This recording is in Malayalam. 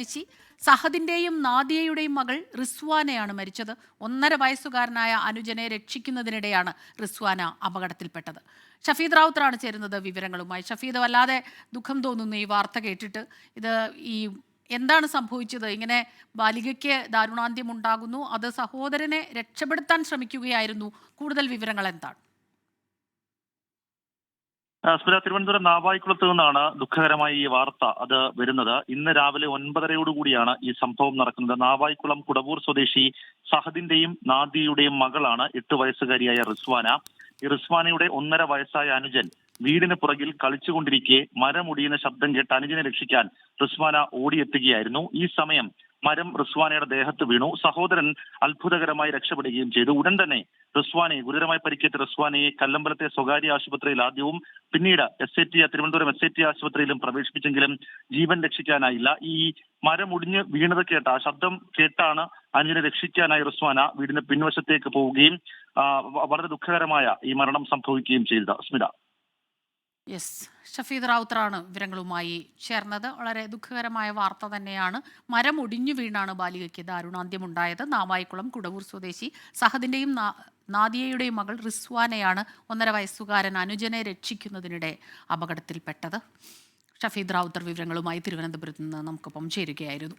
ചേച്ചി സഹദിന്റെയും നാദിയയുടെയും മകൾ റിസ്വാനയാണ് മരിച്ചത്. 1.5 വയസ്സുകാരനായ അനുജനെ രക്ഷിക്കുന്നതിനിടെയാണ് റിസ്വാന അപകടത്തിൽപ്പെട്ടത്. ഷഫീദ് റാവുത്തറാണ് ചേരുന്നത് വിവരങ്ങളുമായി. ഷഫീദ്, വല്ലാതെ ദുഃഖം തോന്നുന്നു ഈ വാർത്ത കേട്ടിട്ട്. ഇത് എന്താണ് സംഭവിച്ചത്? ഇങ്ങനെ ബാലികയ്ക്ക് ദാരുണാന്ത്യം ഉണ്ടാകുന്നു, അത് സഹോദരനെ രക്ഷപ്പെടുത്താൻ ശ്രമിക്കുകയായിരുന്നു. കൂടുതൽ വിവരങ്ങൾ എന്താണ്? സ്മിത, തിരുവനന്തപുരം നാവായിക്കുളത്ത് നിന്നാണ് ദുഃഖകരമായ ഈ വാർത്ത അത് വരുന്നത്. ഇന്ന് രാവിലെ 9:30 ഈ സംഭവം നടക്കുന്നത്. നാവായിക്കുളം കുടവൂർ സ്വദേശി സഹദിന്റെയും നാദിയയുടെയും മകളാണ് 8 വയസ്സുകാരിയായ റിസ്വാന. ഈ റിസ്വാനയുടെ 1.5 വയസ്സായ അനുജൻ വീടിന് പുറകിൽ കളിച്ചുകൊണ്ടിരിക്കെ മരമൊടിയുന്ന ശബ്ദം കേട്ട് അനുജനെ രക്ഷിക്കാൻ റിസ്വാന ഓടിയെത്തുകയായിരുന്നു. ഈ സമയം മരം റിസ്വാനയുടെ ദേഹത്ത് വീണു. സഹോദരൻ അത്ഭുതകരമായി രക്ഷപ്പെടുകയും ചെയ്തു. ഉടൻ തന്നെ റിസ്വാനയെ, ഗുരുതരമായി പരിക്കേറ്റ റിസ്വാനയെ കല്ലമ്പലത്തെ സ്വകാര്യ ആശുപത്രിയിൽ ആദ്യവും പിന്നീട് തിരുവനന്തപുരം SAT ആശുപത്രിയിലും പ്രവേശിപ്പിച്ചെങ്കിലും ജീവൻ രക്ഷിക്കാനായില്ല. ഈ മരമൊടിഞ്ഞ് വീണത് ആ ശബ്ദം കേട്ടാണ് അനുജനെ രക്ഷിക്കാനായി റിസ്വാന വീടിന് പിൻവശത്തേക്ക് പോവുകയും വളരെ ദുഃഖകരമായ ഈ മരണം സംഭവിക്കുകയും ചെയ്തത്. സ്മിത. യെസ്, ഷഫീദ് റാവുത്തറാണ് വിവരങ്ങളുമായി ചേർന്നത്. വളരെ ദുഃഖകരമായ വാർത്ത തന്നെയാണ്. മരം ഒടിഞ്ഞു വീണാണ് ബാലികയ്ക്ക് ദാരുണാന്ത്യമുണ്ടായത്. നാവായിക്കുളം കുടവൂർ സ്വദേശി സഹദിന്റെയും നാദിയയുടെയും മകൾ റിസ്വാനയാണ് 1.5 വയസ്സുകാരൻ അനുജനെ രക്ഷിക്കുന്നതിനിടെ അപകടത്തിൽപ്പെട്ടത്. ഷഫീദ് റാവുത്തർ വിവരങ്ങളുമായി തിരുവനന്തപുരത്ത് നിന്ന് നമുക്കൊപ്പം ചേരുകയായിരുന്നു.